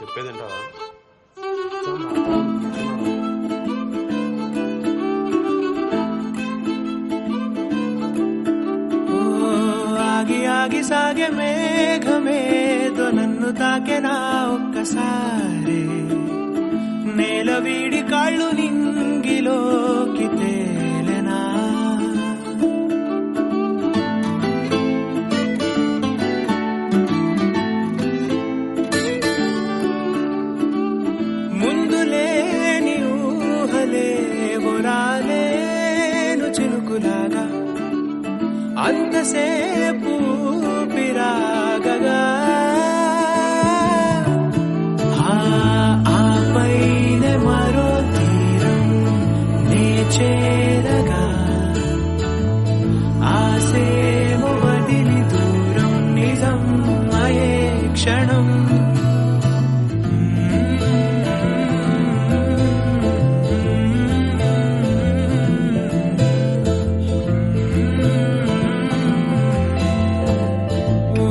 చెప్పేదంటావా? ఆగి ఆగి సాగే మేఘమేదో నన్ను తాకెనా ఒక్కసారి, నేల వీడి కాళ్ళు నింగిలోకి తేలెనా. ముందు లేని ఊహలేవో రాలేను చినుకులాగా, అంతసేపు పిరాగగా ఆపైన మరో తీరం నే చేరగా, ఆసేమో వదిలి దూరం నిజం అయే క్షణం.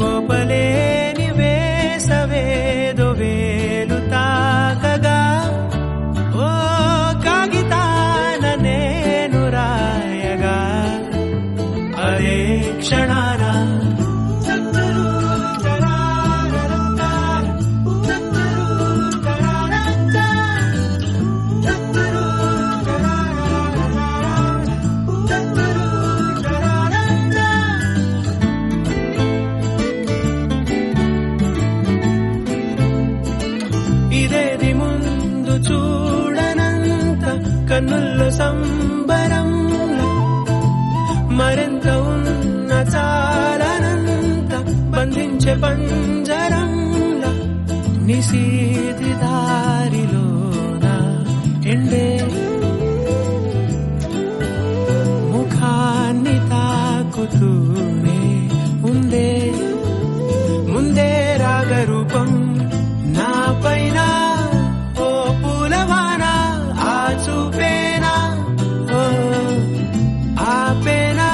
ఓపలేని వేసవేదో వేలు తాకగా, ఓ కాగితాన నేను రాయగా, అదే క్షణాన ఇదేది ముందు చూడనంత కన్నుల్లో సంబరంలా, మరెంత ఉన్న చాలనంత బంధించే పంజరంలా, నిశీది దారిలోన ఎండే ముఖాన్ని తాకుతూనే ఉందే, ముందే రాగరూపం నా పైన, ఓ పూలవాన ఆ చూపేనా, ఓ ఆపేనా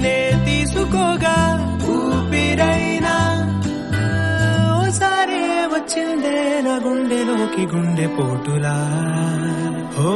నే తీసుకోగా ఊపిరైనా. ఓసారే వచ్చిందే నా గుండెలోకి గుండె పోటులా. ఓ